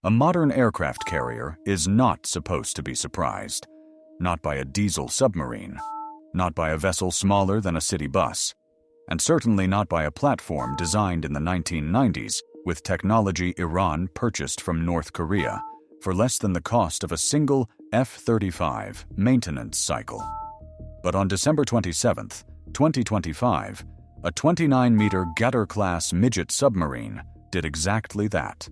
A modern aircraft carrier is not supposed to be surprised. Not by a diesel submarine. Not by a vessel smaller than a city bus. And certainly not by a platform designed in the 1990s with technology Iran purchased from North Korea for less than the cost of a single F-35 maintenance cycle. But on December 27, 2025, a 29-meter Ghadir-class midget submarine did exactly that.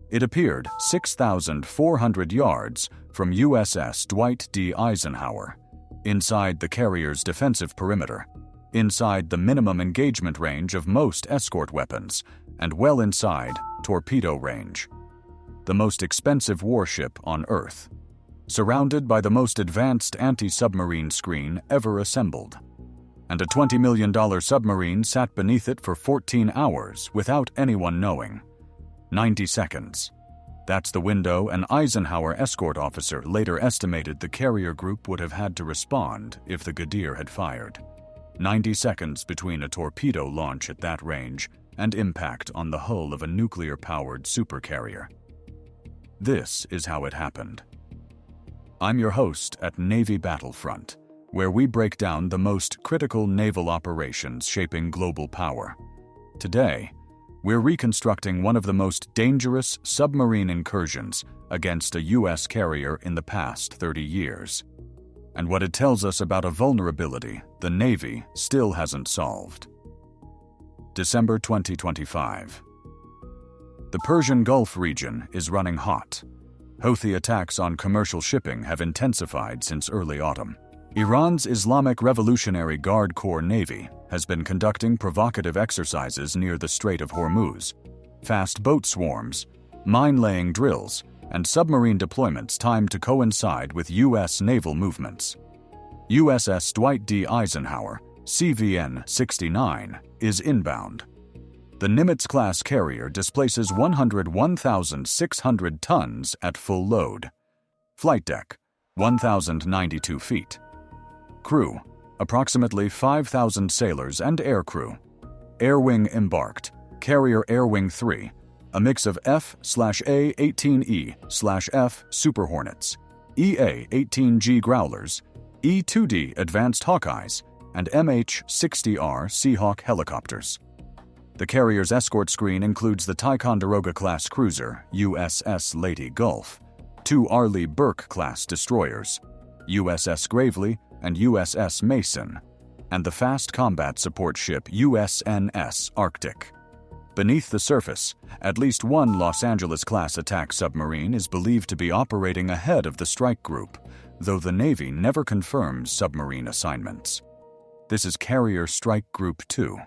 It appeared 6,400 yards from USS Dwight D. Eisenhower, inside the carrier's defensive perimeter, inside the minimum engagement range of most escort weapons, and well inside torpedo range. The most expensive warship on Earth, surrounded by the most advanced anti-submarine screen ever assembled. And a $20 million submarine sat beneath it for 14 hours without anyone knowing. 90 seconds. That's the window an Eisenhower escort officer later estimated the carrier group would have had to respond if the Ghadir had fired. 90 seconds between a torpedo launch at that range and impact on the hull of a nuclear-powered supercarrier. This is how it happened. I'm your host at Navy Battlefront, where we break down the most critical naval operations shaping global power. Today, we're reconstructing one of the most dangerous submarine incursions against a U.S. carrier in the past 30 years, and what it tells us about a vulnerability the Navy still hasn't solved. December 2025. The Persian Gulf region is running hot. Houthi attacks on commercial shipping have intensified since early autumn. Iran's Islamic Revolutionary Guard Corps Navy has been conducting provocative exercises near the Strait of Hormuz. Fast boat swarms, mine-laying drills, and submarine deployments timed to coincide with U.S. naval movements. USS Dwight D. Eisenhower, CVN-69, is inbound. The Nimitz-class carrier displaces 101,600 tons at full load. Flight deck, 1,092 feet. Crew, approximately 5,000 sailors and air crew. Air wing embarked, carrier Air Wing 3, a mix of F/A-18E/F Super Hornets, EA-18G Growlers, E-2D Advanced Hawkeyes, and MH-60R Seahawk helicopters. The carrier's escort screen includes the Ticonderoga-class cruiser, USS Lady Gulf, 2 Arleigh Burke-class destroyers, USS Gravely and USS Mason, and the fast combat support ship USNS Arctic. Beneath the surface, at least one Los Angeles-class attack submarine is believed to be operating ahead of the strike group, though the Navy never confirms submarine assignments. This is Carrier Strike Group 2.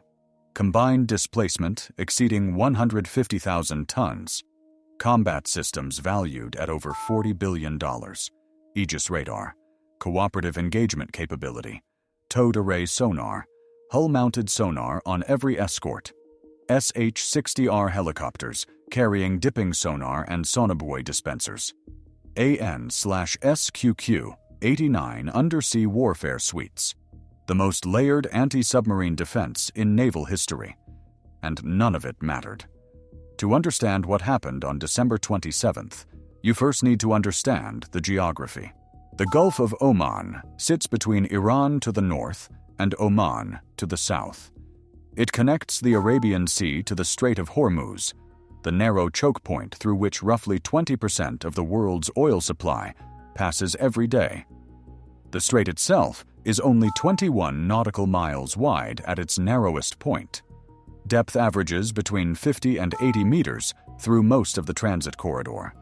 Combined displacement exceeding 150,000 tons. Combat systems valued at over $40 billion. Aegis radar. Cooperative engagement capability. Towed array sonar. Hull-mounted sonar on every escort. SH-60R helicopters carrying dipping sonar and Sonobuoy dispensers. AN/SQQ-89 undersea warfare suites. The most layered anti-submarine defense in naval history. And none of it mattered. To understand what happened on December 27th, you first need to understand the geography. The Gulf of Oman sits between Iran to the north and Oman to the south. It connects the Arabian Sea to the Strait of Hormuz, the narrow choke point through which roughly 20% of the world's oil supply passes every day. The strait itself is only 21 nautical miles wide at its narrowest point. Depth averages between 50 and 80 meters through most of the transit corridor.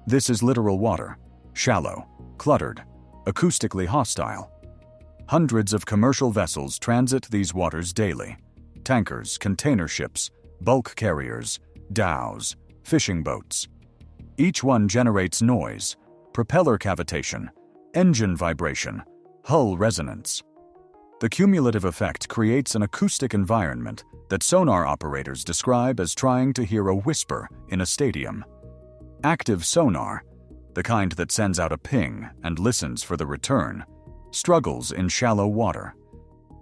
This is littoral water, shallow, cluttered, acoustically hostile. Hundreds of commercial vessels transit these waters daily. Tankers, container ships, bulk carriers, dhows, fishing boats. Each one generates noise, propeller cavitation, engine vibration, hull resonance. The cumulative effect creates an acoustic environment that sonar operators describe as trying to hear a whisper in a stadium. Active sonar, the kind that sends out a ping and listens for the return, struggles in shallow water.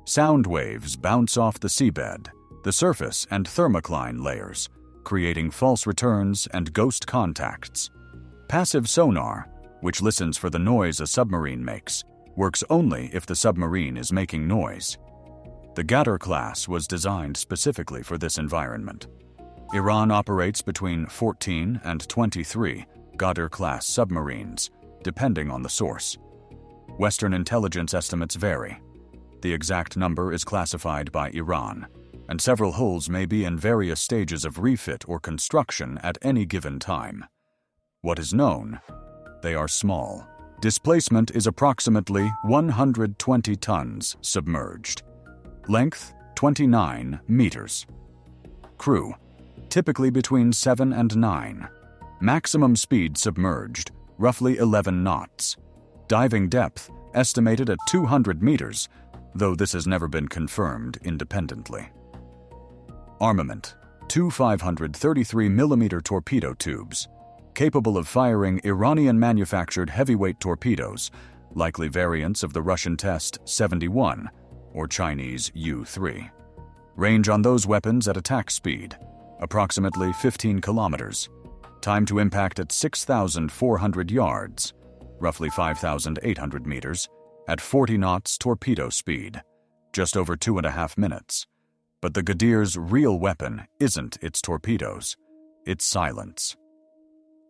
Sound waves bounce off the seabed, the surface and thermocline layers, creating false returns and ghost contacts. Passive sonar, which listens for the noise a submarine makes, works only if the submarine is making noise. The Ghadir-class was designed specifically for this environment. Iran operates between 14 and 23 Ghadir-class submarines, depending on the source. Western intelligence estimates vary. The exact number is classified by Iran, and several hulls may be in various stages of refit or construction at any given time. What is known? They are small. Displacement is approximately 120 tons submerged. Length, 29 meters. Crew, typically between 7 and 9. Maximum speed submerged, roughly 11 knots. Diving depth, estimated at 200 meters, though this has never been confirmed independently. Armament, 2 533mm torpedo tubes, capable of firing Iranian-manufactured heavyweight torpedoes, likely variants of the Russian Test 71 or Chinese U-3. Range on those weapons at attack speed, approximately 15 kilometers. Time to impact at 6,400 yards, roughly 5,800 meters, at 40 knots torpedo speed, just over 2.5 minutes. But the Ghadir's real weapon isn't its torpedoes, it's silence.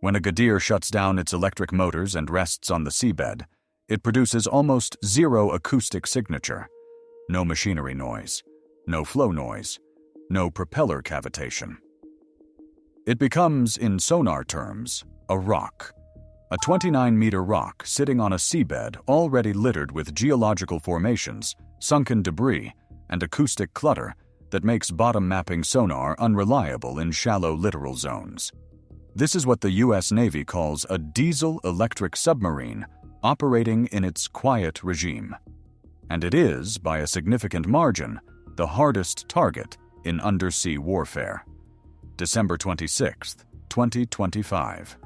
When a Ghadir shuts down its electric motors and rests on the seabed, it produces almost zero acoustic signature. No machinery noise, no flow noise, no propeller cavitation. It becomes, in sonar terms, a rock. A 29-meter rock sitting on a seabed already littered with geological formations, sunken debris, and acoustic clutter that makes bottom-mapping sonar unreliable in shallow littoral zones. This is what the U.S. Navy calls a diesel-electric submarine operating in its quiet regime. And it is, by a significant margin, the hardest target in undersea warfare. December 26, 2025.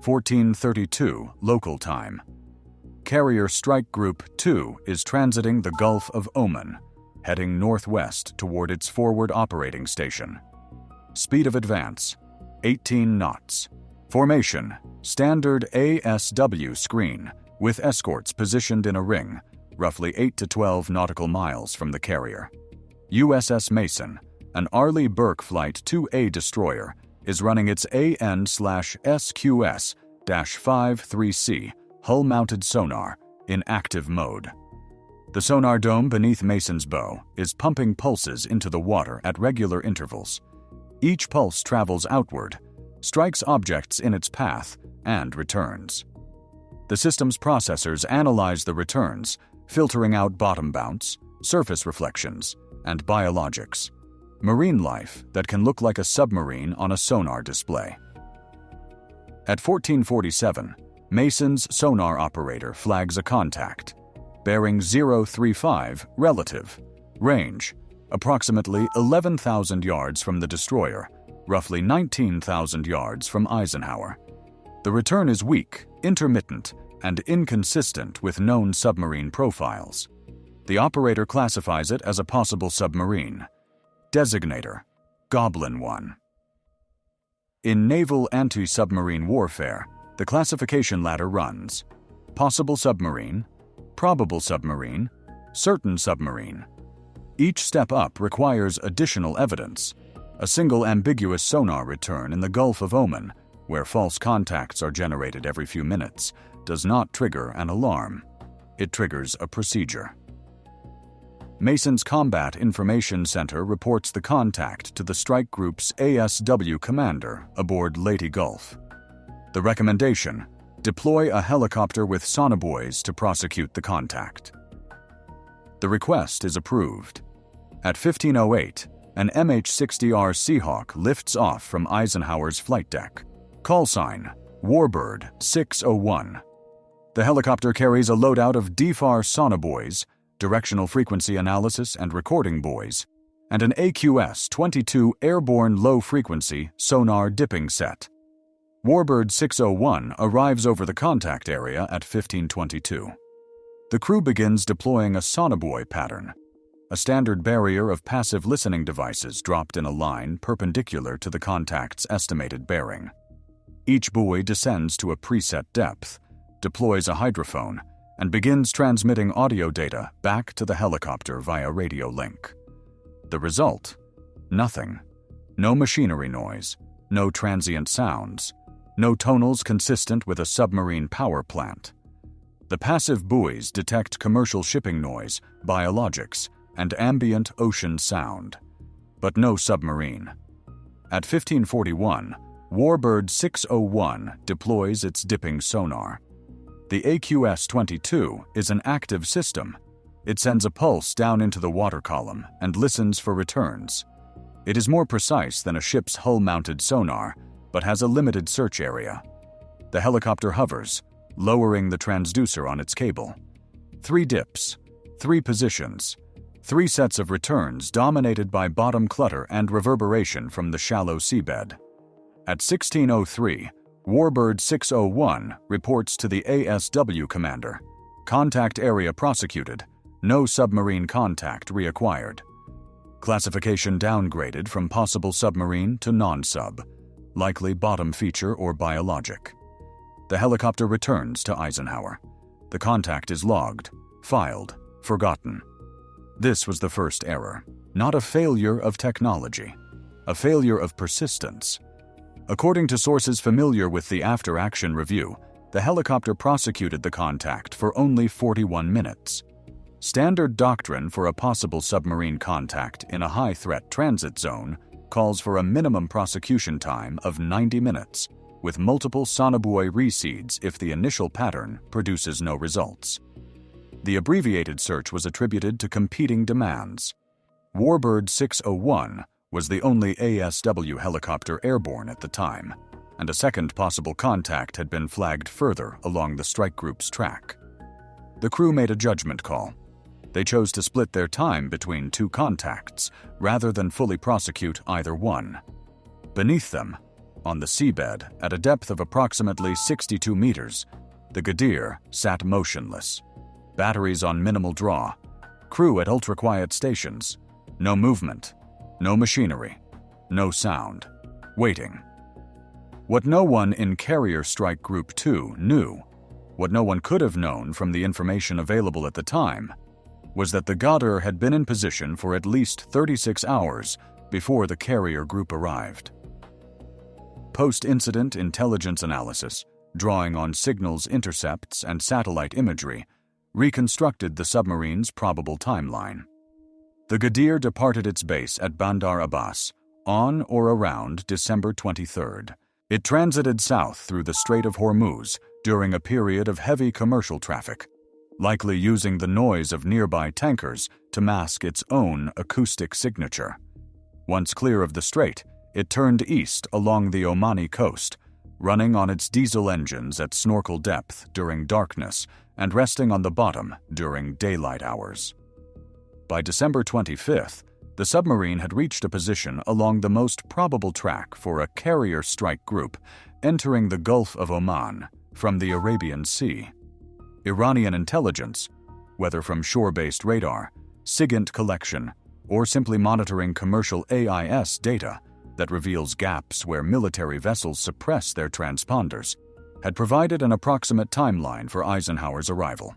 14:32 local time. Carrier Strike Group 2 is transiting the Gulf of Oman, heading northwest toward its forward operating station. Speed of advance, 18 knots. Formation, standard ASW screen, with escorts positioned in a ring, roughly 8 to 12 nautical miles from the carrier. USS Mason, an Arleigh Burke Flight 2A destroyer, is running its AN/SQS-53C hull-mounted sonar in active mode. The sonar dome beneath Mason's bow is pumping pulses into the water at regular intervals. Each pulse travels outward, strikes objects in its path, and returns. The system's processors analyze the returns, filtering out bottom bounce, surface reflections, and biologics. Marine life that can look like a submarine on a sonar display. At 14:47, Mason's sonar operator flags a contact. Bearing 035 relative. Range, approximately 11,000 yards from the destroyer, roughly 19,000 yards from Eisenhower. The return is weak, intermittent, and inconsistent with known submarine profiles. The operator classifies it as a possible submarine. Designator, Goblin 1. In naval anti-submarine warfare, the classification ladder runs: possible submarine, probable submarine, certain submarine. Each step up requires additional evidence. A single ambiguous sonar return in the Gulf of Oman, where false contacts are generated every few minutes, does not trigger an alarm. It triggers a procedure. Mason's Combat Information Center reports the contact to the strike group's ASW commander aboard Leyte Gulf. The recommendation: deploy a helicopter with Sonobuoys to prosecute the contact. The request is approved. At 15:08, an MH-60R Seahawk lifts off from Eisenhower's flight deck. Call sign: Warbird 601. The helicopter carries a loadout of DFAR Sonobuoys, directional frequency analysis and recording buoys, and an AQS-22 airborne low-frequency sonar dipping set. Warbird 601 arrives over the contact area at 15:22. The crew begins deploying a sonobuoy pattern. a standard barrier of passive listening devices dropped in a line perpendicular to the contact's estimated bearing. Each buoy descends to a preset depth, deploys a hydrophone, and begins transmitting audio data back to the helicopter via radio link. The result? Nothing. No machinery noise, no transient sounds, no tonals consistent with a submarine power plant. The passive buoys detect commercial shipping noise, biologics, and ambient ocean sound, but no submarine. At 1541, Warbird 601 deploys its dipping sonar. The AQS-22 is an active system. It sends a pulse down into the water column and listens for returns. It is more precise than a ship's hull-mounted sonar, but has a limited search area. The helicopter hovers, lowering the transducer on its cable. 3 dips, 3 positions, 3 sets of returns dominated by bottom clutter and reverberation from the shallow seabed. At 16:03, Warbird 601 reports to the ASW commander. Contact area prosecuted. No submarine contact reacquired. Classification downgraded from possible submarine to non-sub, likely bottom feature or biologic. The helicopter returns to Eisenhower. The contact is logged, filed, forgotten. This was the first error, not a failure of technology, a failure of persistence. According to sources familiar with the after-action review, the helicopter prosecuted the contact for only 41 minutes. Standard doctrine for a possible submarine contact in a high-threat transit zone calls for a minimum prosecution time of 90 minutes, with multiple Sonobuoy reseeds if the initial pattern produces no results. The abbreviated search was attributed to competing demands. Warbird 601 was the only ASW helicopter airborne at the time, and a second possible contact had been flagged further along the strike group's track. The crew made a judgment call. They chose to split their time between 2 contacts, rather than fully prosecute either one. Beneath them, on the seabed at a depth of approximately 62 meters, the Ghadir sat motionless. Batteries on minimal draw, crew at ultra-quiet stations, no movement, no machinery, no sound, waiting. What no one in Carrier Strike Group 2 knew, what no one could have known from the information available at the time, was that the Ghadir had been in position for at least 36 hours before the carrier group arrived. Post-incident intelligence analysis, drawing on signals intercepts and satellite imagery, reconstructed the submarine's probable timeline. The Ghadir departed its base at Bandar Abbas on or around December 23rd. It transited south through the Strait of Hormuz during a period of heavy commercial traffic, likely using the noise of nearby tankers to mask its own acoustic signature. Once clear of the strait, it turned east along the Omani coast, running on its diesel engines at snorkel depth during darkness and resting on the bottom during daylight hours. By December 25th, the submarine had reached a position along the most probable track for a carrier strike group entering the Gulf of Oman from the Arabian Sea. Iranian intelligence, whether from shore-based radar, SIGINT collection, or simply monitoring commercial AIS data that reveals gaps where military vessels suppress their transponders, had provided an approximate timeline for Eisenhower's arrival.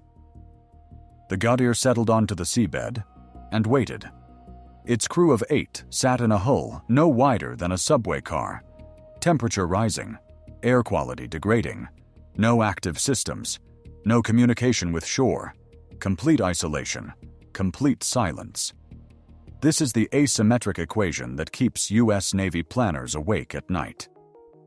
The Ghadir settled onto the seabed and waited. Its crew of 8 sat in a hull no wider than a subway car. Temperature rising, air quality degrading, no active systems, no communication with shore, complete isolation, complete silence. This is the asymmetric equation that keeps U.S. Navy planners awake at night.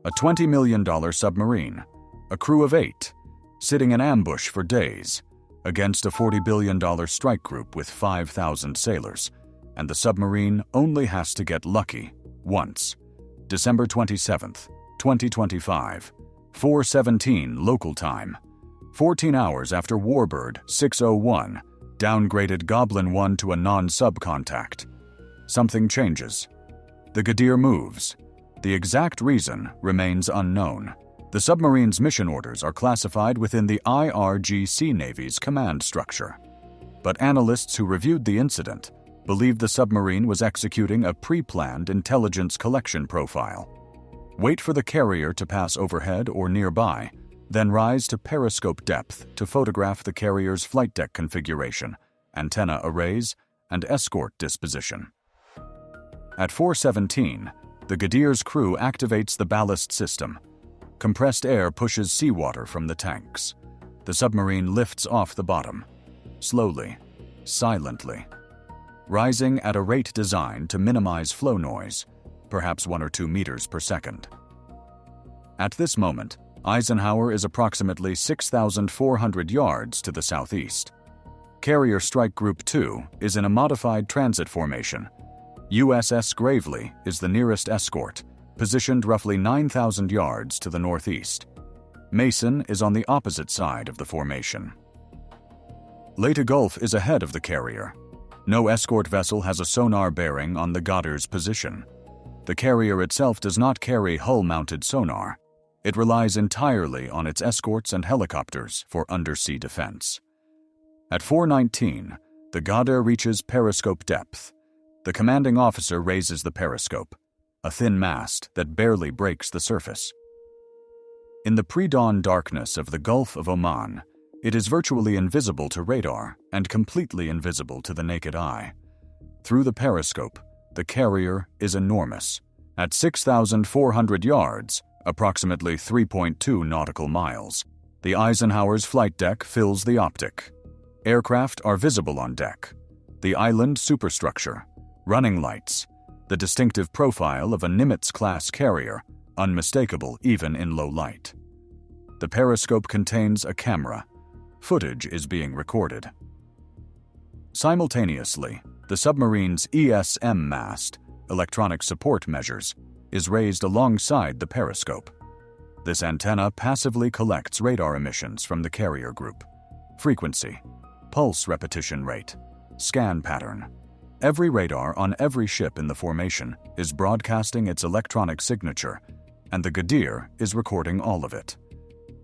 A $20 million submarine, a crew of 8, sitting in ambush for days, against a $40 billion strike group with 5,000 sailors, and the submarine only has to get lucky once. December 27th, 2025, 4:17 local time. 14 hours after Warbird 601 downgraded Goblin 1 to a non-sub contact. Something changes. The Ghadir moves. The exact reason remains unknown. The submarine's mission orders are classified within the IRGC Navy's command structure. But analysts who reviewed the incident believed the submarine was executing a pre-planned intelligence collection profile. Wait for the carrier to pass overhead or nearby, then rise to periscope depth to photograph the carrier's flight deck configuration, antenna arrays, and escort disposition. At 4:17, the Ghadir's crew activates the ballast system. Compressed air pushes seawater from the tanks. The submarine lifts off the bottom, slowly, silently, rising at a rate designed to minimize flow noise, perhaps 1 or 2 meters per second. At this moment, Eisenhower is approximately 6,400 yards to the southeast. Carrier Strike Group 2 is in a modified transit formation. USS Gravely is the nearest escort, positioned roughly 9,000 yards to the northeast. Mason is on the opposite side of the formation. Leyte Gulf is ahead of the carrier. No escort vessel has a sonar bearing on the Ghadir's position. The carrier itself does not carry hull-mounted sonar. It relies entirely on its escorts and helicopters for undersea defense. At 4:19, the Ghadir reaches periscope depth. The commanding officer raises the periscope, a thin mast that barely breaks the surface. In the pre-dawn darkness of the Gulf of Oman, it is virtually invisible to radar and completely invisible to the naked eye. Through the periscope, the carrier is enormous. At 6,400 yards, approximately 3.2 nautical miles, the Eisenhower's flight deck fills the optic. Aircraft are visible on deck. The island superstructure, running lights, the distinctive profile of a Nimitz-class carrier, unmistakable even in low light. The periscope contains a camera. Footage is being recorded. Simultaneously, the submarine's ESM mast, electronic support measures, is raised alongside the periscope. This antenna passively collects radar emissions from the carrier group. Frequency, pulse repetition rate, scan pattern. Every radar on every ship in the formation is broadcasting its electronic signature, and the Ghadir is recording all of it.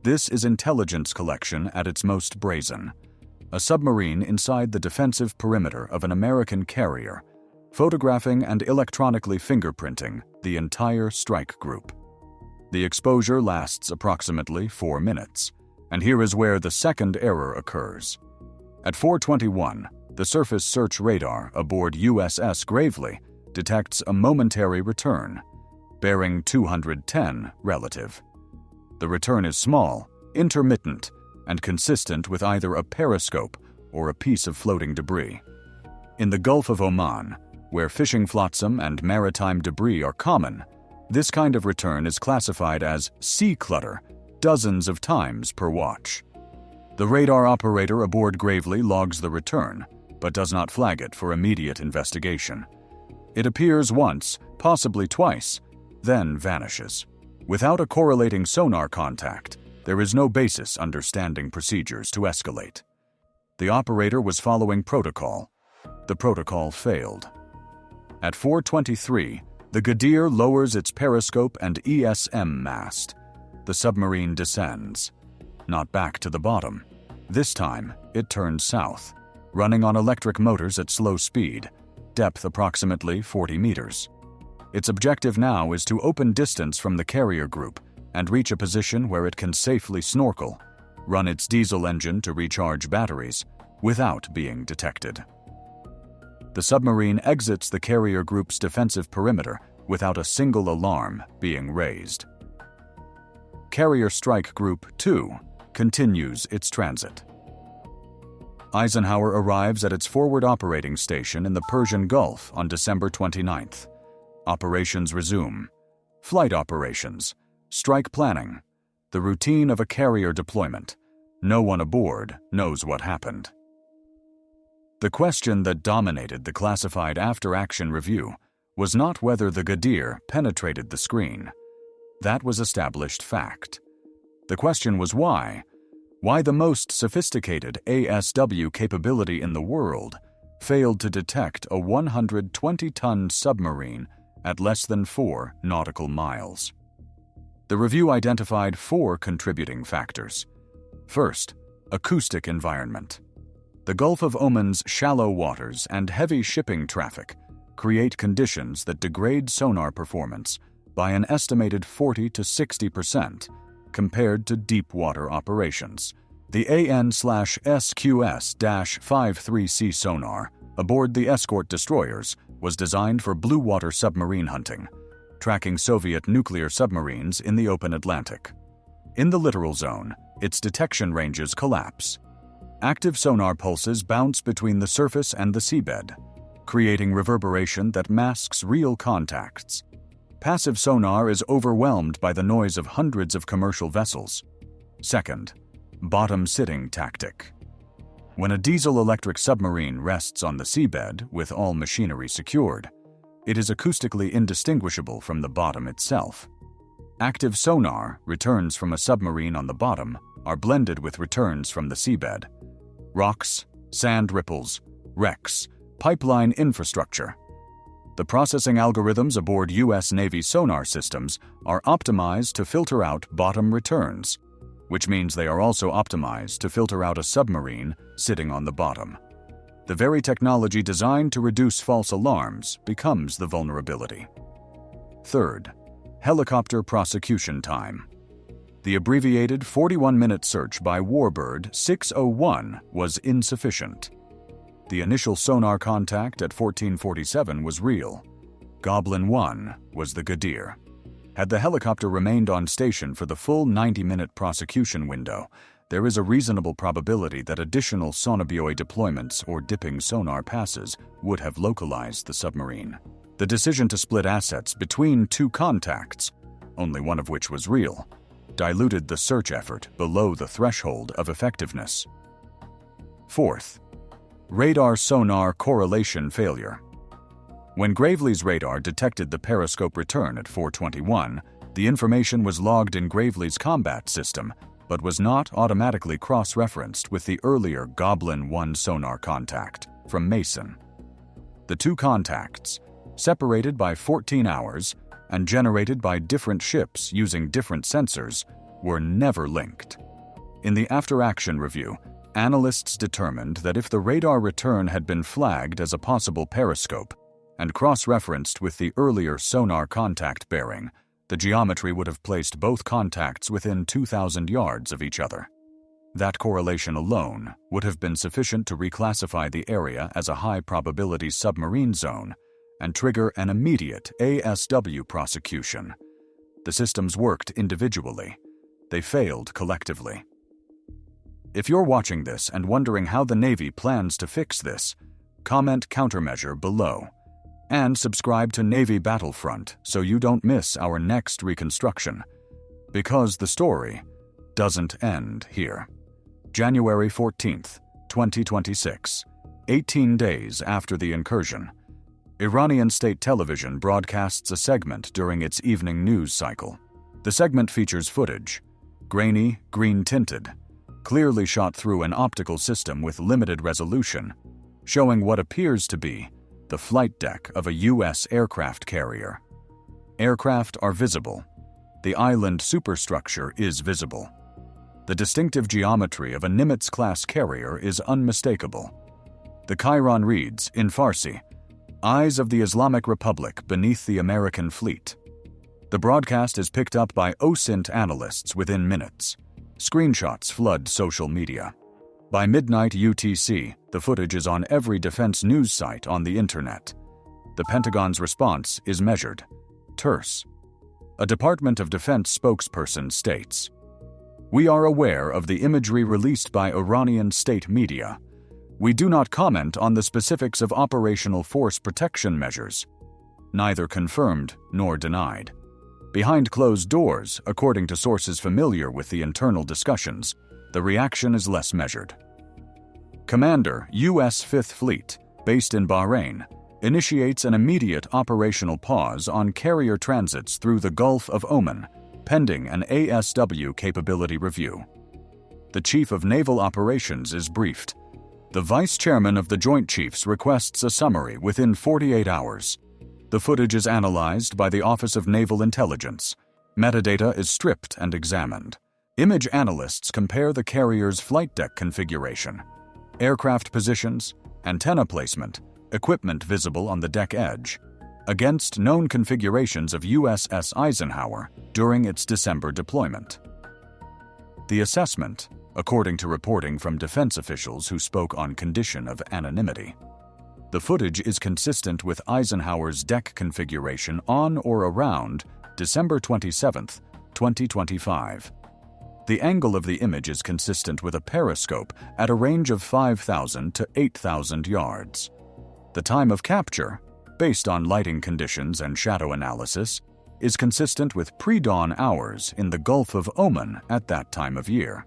This is intelligence collection at its most brazen. A submarine inside the defensive perimeter of an American carrier, photographing and electronically fingerprinting the entire strike group. The exposure lasts approximately 4 minutes, and here is where the second error occurs. At 4:21, the surface search radar aboard USS Gravely detects a momentary return, bearing 210 relative. The return is small, intermittent, and consistent with either a periscope or a piece of floating debris. In the Gulf of Oman, where fishing flotsam and maritime debris are common, this kind of return is classified as sea clutter dozens of times per watch. The radar operator aboard Gravely logs the return, but does not flag it for immediate investigation. It appears once, possibly twice, then vanishes. Without a correlating sonar contact, there is no basis understanding procedures to escalate. The operator was following protocol. The protocol failed. At 4:23, the Ghadir lowers its periscope and ESM mast. The submarine descends. Not back to the bottom. This time, it turns south, running on electric motors at slow speed, depth approximately 40 meters. Its objective now is to open distance from the carrier group and reach a position where it can safely snorkel, run its diesel engine to recharge batteries, without being detected. The submarine exits the carrier group's defensive perimeter without a single alarm being raised. Carrier Strike Group 2 continues its transit. Eisenhower arrives at its forward operating station in the Persian Gulf on December 29th. Operations resume. Flight operations, strike planning, the routine of a carrier deployment. No one aboard knows what happened. The question that dominated the classified after-action review was not whether the Ghadir penetrated the screen. That was established fact. The question was why. Why the most sophisticated ASW capability in the world failed to detect a 120-ton submarine at less than 4 nautical miles. The review identified 4 contributing factors. First, acoustic environment. The Gulf of Oman's shallow waters and heavy shipping traffic create conditions that degrade sonar performance by an estimated 40 to 60% compared to deep water operations. The AN/SQS-53C sonar aboard the escort destroyers was designed for blue water submarine hunting, tracking Soviet nuclear submarines in the open Atlantic. In the littoral zone, its detection ranges collapse. Active sonar pulses bounce between the surface and the seabed, creating reverberation that masks real contacts. Passive sonar is overwhelmed by the noise of hundreds of commercial vessels. Second, bottom-sitting tactic. When a diesel-electric submarine rests on the seabed with all machinery secured, it is acoustically indistinguishable from the bottom itself. Active sonar returns from a submarine on the bottom are blended with returns from the seabed. Rocks, sand ripples, wrecks, pipeline infrastructure. The processing algorithms aboard U.S. Navy sonar systems are optimized to filter out bottom returns, which means they are also optimized to filter out a submarine sitting on the bottom. The very technology designed to reduce false alarms becomes the vulnerability. Third, helicopter prosecution time. The abbreviated 41-minute search by Warbird 601 was insufficient. The initial sonar contact at 1447 was real. Goblin 1 was the Ghadir. Had the helicopter remained on station for the full 90-minute prosecution window, there is a reasonable probability that additional Sonobuoy deployments or dipping sonar passes would have localized the submarine. The decision to split assets between two contacts, only one of which was real, diluted the search effort below the threshold of effectiveness. Fourth, radar-sonar correlation failure. When Gravely's radar detected the periscope return at 421, the information was logged in Gravely's combat system, but was not automatically cross-referenced with the earlier Goblin 1 sonar contact from Mason. The two contacts, separated by 14 hours and generated by different ships using different sensors, were never linked. In the after-action review, analysts determined that if the radar return had been flagged as a possible periscope and cross-referenced with the earlier sonar contact bearing, the geometry would have placed both contacts within 2,000 yards of each other. That correlation alone would have been sufficient to reclassify the area as a high-probability submarine zone and trigger an immediate ASW prosecution. The systems worked individually. They failed collectively. If you're watching this and wondering how the Navy plans to fix this, comment countermeasure below. And subscribe to Navy Battlefront so you don't miss our next reconstruction. Because the story doesn't end here. January 14th, 2026, 18 days after the incursion. Iranian state television broadcasts a segment during its evening news cycle. The segment features footage, grainy, green-tinted, clearly shot through an optical system with limited resolution, showing what appears to be the flight deck of a U.S. aircraft carrier. Aircraft are visible. The island superstructure is visible. The distinctive geometry of a Nimitz-class carrier is unmistakable. The chyron reads, in Farsi, "Eyes of the Islamic Republic beneath the American fleet." The broadcast is picked up by OSINT analysts within minutes. Screenshots flood social media. By midnight UTC, the footage is on every defense news site on the internet. The Pentagon's response is measured, terse. A Department of Defense spokesperson states, "We are aware of the imagery released by Iranian state media. We do not comment on the specifics of operational force protection measures, neither confirmed nor denied. Behind closed doors, according to sources familiar with the internal discussions, the reaction is less measured." Commander, U.S. Fifth Fleet, based in Bahrain, initiates an immediate operational pause on carrier transits through the Gulf of Oman, pending an ASW capability review. The Chief of Naval Operations is briefed. The Vice Chairman of the Joint Chiefs requests a summary within 48 hours. The footage is analyzed by the Office of Naval Intelligence. Metadata is stripped and examined. Image analysts compare the carrier's flight deck configuration. aircraft positions, antenna placement, equipment visible on the deck edge, against known configurations of USS Eisenhower during its December deployment. The assessment, according to reporting from defense officials who spoke on condition of anonymity. The footage is consistent with Eisenhower's deck configuration on or around December 27, 2025. The angle of the image is consistent with a periscope at a range of 5,000 to 8,000 yards. The time of capture, based on lighting conditions and shadow analysis, is consistent with pre-dawn hours in the Gulf of Oman at that time of year.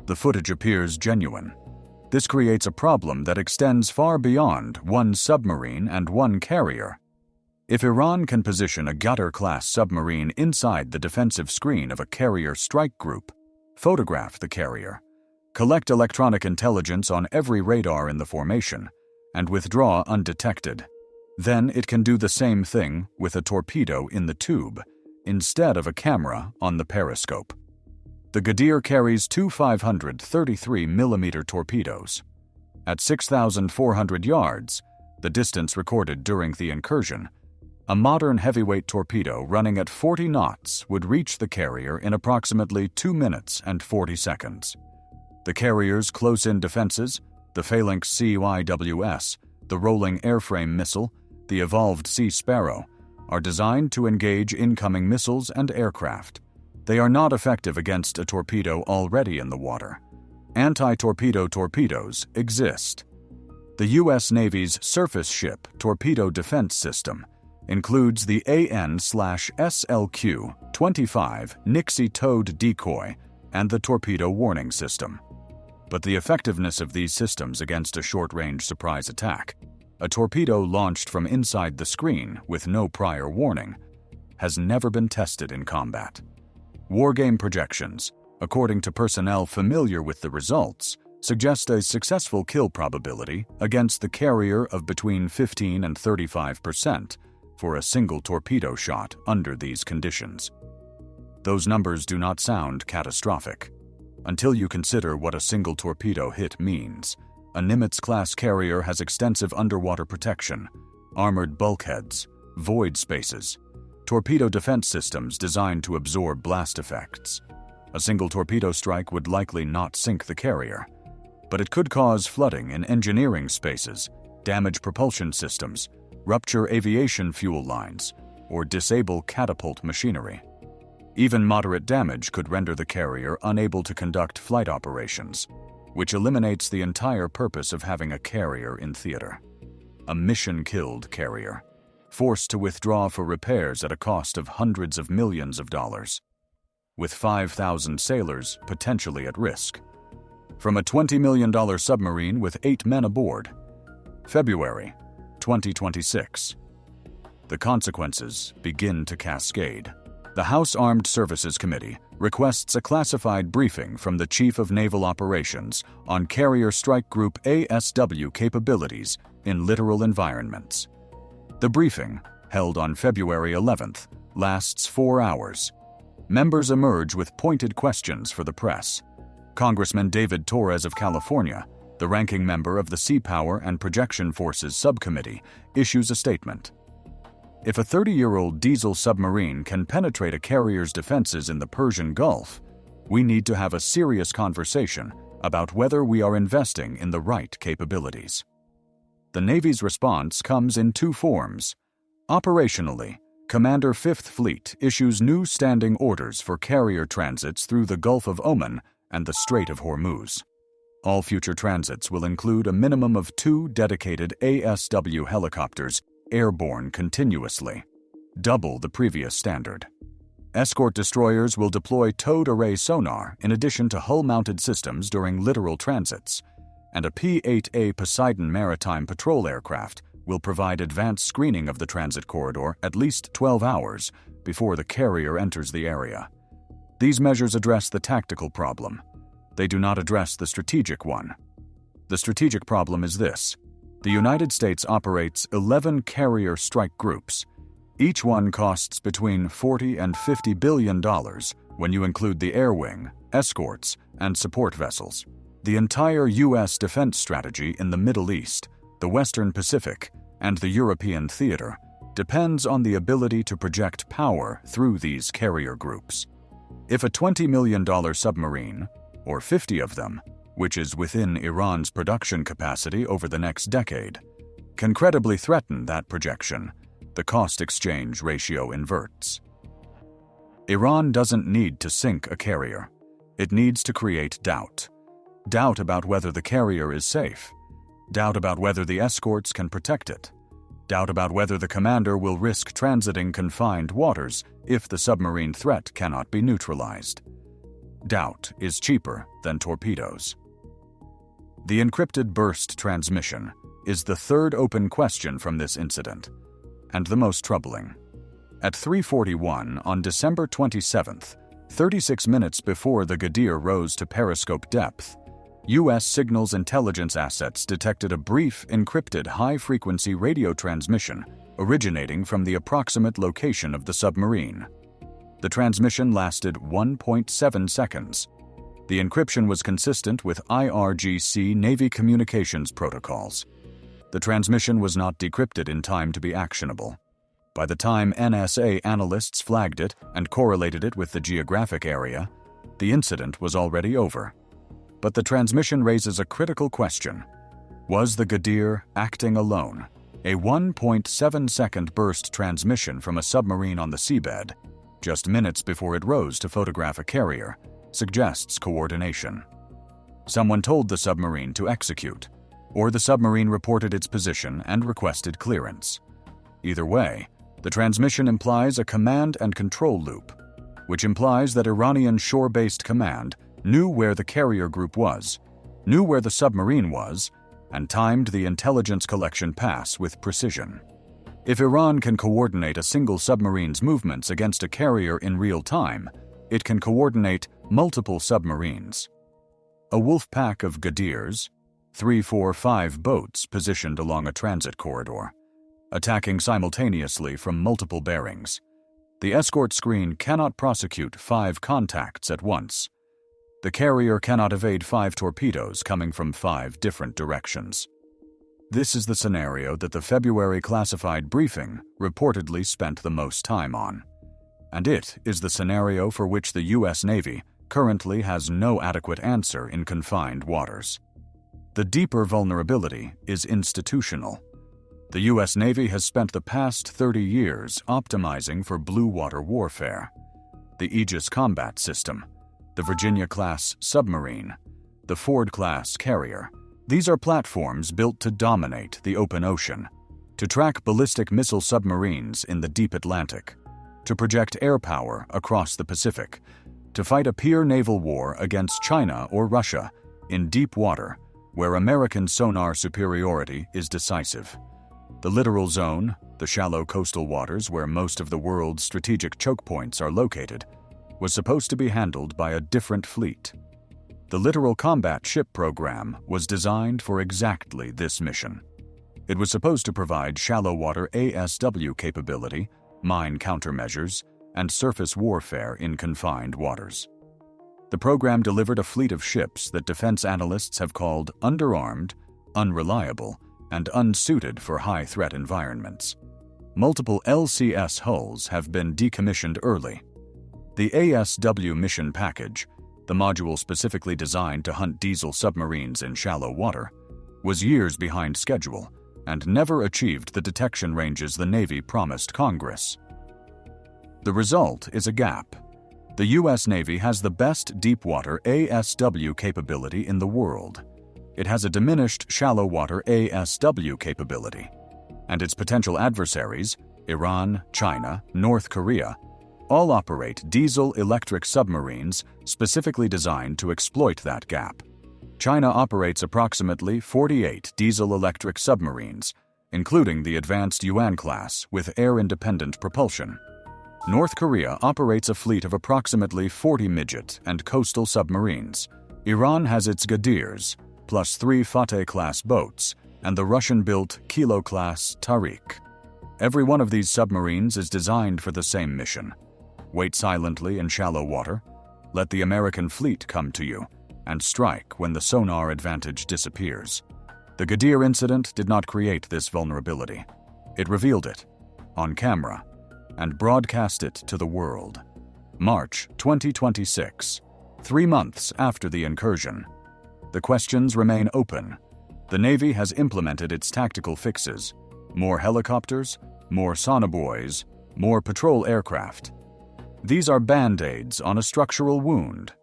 The footage appears genuine. This creates a problem that extends far beyond one submarine and one carrier. If Iran can position a Ghadir-class submarine inside the defensive screen of a carrier strike group, photograph the carrier, collect electronic intelligence on every radar in the formation, and withdraw undetected, then it can do the same thing with a torpedo in the tube, instead of a camera on the periscope. The Ghadir carries two 533mm torpedoes. At 6,400 yards, the distance recorded during the incursion, a modern heavyweight torpedo running at 40 knots would reach the carrier in approximately 2 minutes and 40 seconds. The carrier's close-in defenses, the Phalanx CYWS, the rolling airframe missile, the evolved Sea Sparrow, are designed to engage incoming missiles and aircraft. They are not effective against a torpedo already in the water. Anti-torpedo torpedoes exist. The U.S. Navy's surface ship torpedo defense system includes the AN/SLQ-25 Nixie-towed decoy and the torpedo warning system. But the effectiveness of these systems against a short-range surprise attack, a torpedo launched from inside the screen with no prior warning, has never been tested in combat. Wargame projections, according to personnel familiar with the results, suggest a successful kill probability against the carrier of between 15 and 35% for a single torpedo shot under these conditions. Those numbers do not sound catastrophic until you consider what a single torpedo hit means. A Nimitz-class carrier has extensive underwater protection, armored bulkheads, void spaces, torpedo defense systems designed to absorb blast effects. A single torpedo strike would likely not sink the carrier, but it could cause flooding in engineering spaces, damage propulsion systems, rupture aviation fuel lines, or disable catapult machinery. Even moderate damage could render the carrier unable to conduct flight operations, which eliminates the entire purpose of having a carrier in theater. A mission-killed carrier, forced to withdraw for repairs at a cost of hundreds of millions of dollars, with 5,000 sailors potentially at risk. From a $20 million submarine with 8 men aboard. February 2026. The consequences begin to cascade. The House Armed Services Committee requests a classified briefing from the Chief of Naval Operations on Carrier Strike Group ASW capabilities in littoral environments. The briefing, held on February 11th, lasts 4 hours. Members emerge with pointed questions for the press. Congressman David Torres of California, the ranking member of the Sea Power and Projection Forces Subcommittee, issues a statement. If a 30-year-old diesel submarine can penetrate a carrier's defenses in the Persian Gulf, we need to have a serious conversation about whether we are investing in the right capabilities. The Navy's response comes in 2 forms. Operationally, Commander 5th Fleet issues new standing orders for carrier transits through the Gulf of Oman and the Strait of Hormuz. All future transits will include a minimum of 2 dedicated ASW helicopters airborne continuously, double the previous standard. Escort destroyers will deploy towed array sonar in addition to hull-mounted systems during littoral transits, and a P-8A Poseidon maritime patrol aircraft will provide advanced screening of the transit corridor at least 12 hours before the carrier enters the area. These measures address the tactical problem. They do not address the strategic one. The strategic problem is this. The United States operates 11 carrier strike groups. Each one costs between $40 and $50 billion when you include the air wing, escorts, and support vessels. The entire U.S. defense strategy in the Middle East, the Western Pacific, and the European theater depends on the ability to project power through these carrier groups. If a $20 million submarine, or 50 of them, which is within Iran's production capacity over the next decade, can credibly threaten that projection, the cost-exchange ratio inverts. Iran doesn't need to sink a carrier. It needs to create doubt. Doubt about whether the carrier is safe. Doubt about whether the escorts can protect it. Doubt about whether the commander will risk transiting confined waters if the submarine threat cannot be neutralized. Doubt is cheaper than torpedoes. The encrypted burst transmission is the third open question from this incident, and the most troubling. At 3:41 on December 27th, 36 minutes before the Ghadir rose to periscope depth, U.S. signals intelligence assets detected a brief, encrypted high-frequency radio transmission originating from the approximate location of the submarine. The transmission lasted 1.7 seconds. The encryption was consistent with IRGC Navy communications protocols. The transmission was not decrypted in time to be actionable. By the time NSA analysts flagged it and correlated it with the geographic area, the incident was already over. But the transmission raises a critical question. Was the Ghadir acting alone? A 1.7-second burst transmission from a submarine on the seabed, just minutes before it rose to photograph a carrier, suggests coordination. Someone told the submarine to execute, or the submarine reported its position and requested clearance. Either way, the transmission implies a command and control loop, which implies that Iranian shore-based command knew where the carrier group was, knew where the submarine was, and timed the intelligence collection pass with precision. If Iran can coordinate a single submarine's movements against a carrier in real time, it can coordinate multiple submarines. A wolf pack of Ghadirs, 3, 4, 5 boats positioned along a transit corridor, attacking simultaneously from multiple bearings. The escort screen cannot prosecute 5 contacts at once. The carrier cannot evade 5 torpedoes coming from 5 different directions. This is the scenario that the February classified briefing reportedly spent the most time on. And it is the scenario for which the U.S. Navy currently has no adequate answer in confined waters. The deeper vulnerability is institutional. The U.S. Navy has spent the past 30 years optimizing for blue water warfare. The Aegis combat system, the Virginia-class submarine, the Ford-class carrier. These are platforms built to dominate the open ocean, to track ballistic missile submarines in the deep Atlantic, to project air power across the Pacific, to fight a peer naval war against China or Russia in deep water where American sonar superiority is decisive. The littoral zone, the shallow coastal waters where most of the world's strategic chokepoints are located, was supposed to be handled by a different fleet. The Littoral Combat Ship Program was designed for exactly this mission. It was supposed to provide shallow water ASW capability, mine countermeasures, and surface warfare in confined waters. The program delivered a fleet of ships that defense analysts have called underarmed, unreliable, and unsuited for high-threat environments. Multiple LCS hulls have been decommissioned early. The ASW mission package, the module specifically designed to hunt diesel submarines in shallow water, was years behind schedule and never achieved the detection ranges the Navy promised Congress. The result is a gap. The U.S. Navy has the best deep-water ASW capability in the world. It has a diminished shallow-water ASW capability, and its potential adversaries, Iran, China, North Korea, all operate diesel-electric submarines specifically designed to exploit that gap. China operates approximately 48 diesel-electric submarines, including the advanced Yuan-class with air-independent propulsion. North Korea operates a fleet of approximately 40 midget and coastal submarines. Iran has its Ghadirs, plus 3 Fateh-class boats, and the Russian-built Kilo-class Tariq. Every one of these submarines is designed for the same mission. Wait silently in shallow water, let the American fleet come to you, and strike when the sonar advantage disappears. The Ghadir incident did not create this vulnerability. It revealed it, on camera, and broadcast it to the world. March 2026, 3 months after the incursion. The questions remain open. The Navy has implemented its tactical fixes: more helicopters, more Sonobuoys, more patrol aircraft. These are band-aids on a structural wound.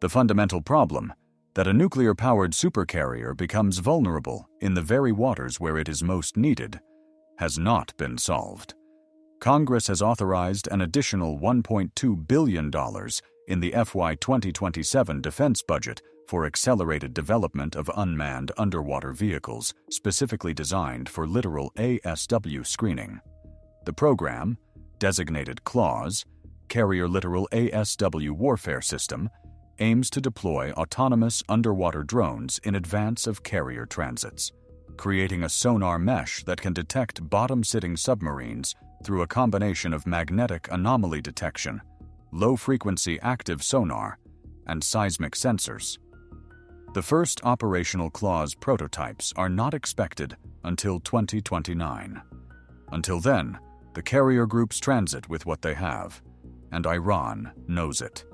The fundamental problem, that a nuclear-powered supercarrier becomes vulnerable in the very waters where it is most needed, has not been solved. Congress has authorized an additional $1.2 billion in the FY 2027 defense budget for accelerated development of unmanned underwater vehicles specifically designed for littoral ASW screening. The program, designated CLAWS, Carrier Littoral ASW Warfare System, aims to deploy autonomous underwater drones in advance of carrier transits, creating a sonar mesh that can detect bottom-sitting submarines through a combination of magnetic anomaly detection, low-frequency active sonar, and seismic sensors. The first operational CLAWS prototypes are not expected until 2029. Until then, the carrier groups transit with what they have, and Iran knows it.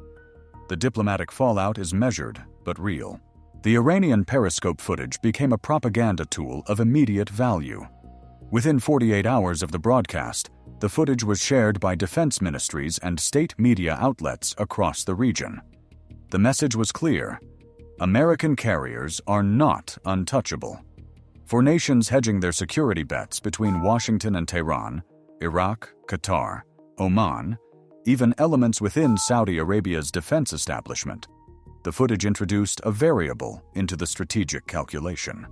The diplomatic fallout is measured but real. The Iranian periscope footage became a propaganda tool of immediate value. Within 48 hours of the broadcast, the footage was shared by defense ministries and state media outlets across the region. The message was clear: American carriers are not untouchable. For nations hedging their security bets between Washington and Tehran, Iraq, Qatar, Oman, even elements within Saudi Arabia's defense establishment, the footage introduced a variable into the strategic calculation.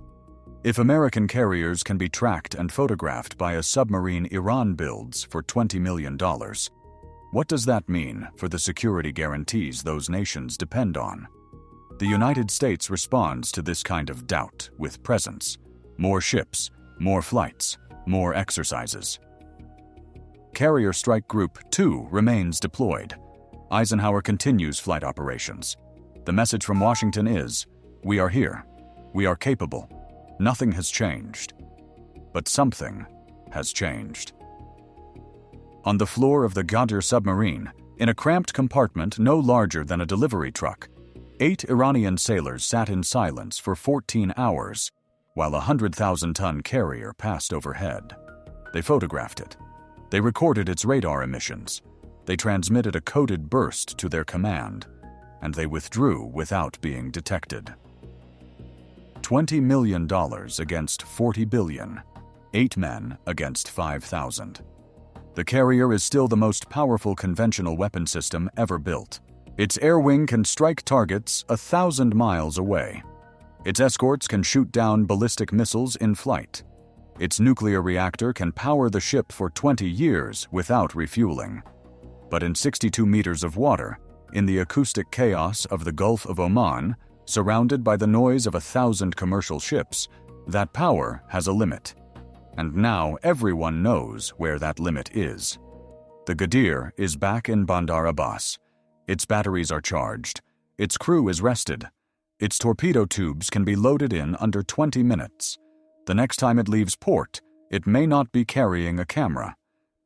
If American carriers can be tracked and photographed by a submarine Iran builds for $20 million, what does that mean for the security guarantees those nations depend on? The United States responds to this kind of doubt with presence: more ships, more flights, more exercises. Carrier Strike Group 2 remains deployed. Eisenhower continues flight operations. The message from Washington is, we are here, we are capable, nothing has changed. But something has changed. On the floor of the Ghadir submarine, in a cramped compartment no larger than a delivery truck, 8 Iranian sailors sat in silence for 14 hours while a 100,000-ton carrier passed overhead. They photographed it. They recorded its radar emissions. They transmitted a coded burst to their command, and they withdrew without being detected. $20 million against $40 billion. 8 men against 5,000. The carrier is still the most powerful conventional weapon system ever built. Its air wing can strike targets 1,000 miles away. Its escorts can shoot down ballistic missiles in flight. Its nuclear reactor can power the ship for 20 years without refueling. But in 62 meters of water, in the acoustic chaos of the Gulf of Oman, surrounded by the noise of 1,000 commercial ships, that power has a limit. And now everyone knows where that limit is. The Ghadir is back in Bandar Abbas. Its batteries are charged. Its crew is rested. Its torpedo tubes can be loaded in under 20 minutes. The next time it leaves port, it may not be carrying a camera.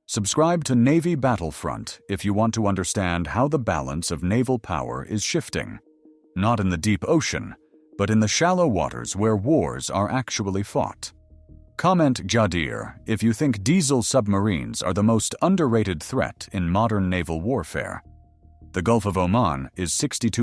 Subscribe to Navy Battlefront if you want to understand how the balance of naval power is shifting. Not in the deep ocean, but in the shallow waters where wars are actually fought. Comment Ghadir if you think diesel submarines are the most underrated threat in modern naval warfare. The Gulf of Oman is 62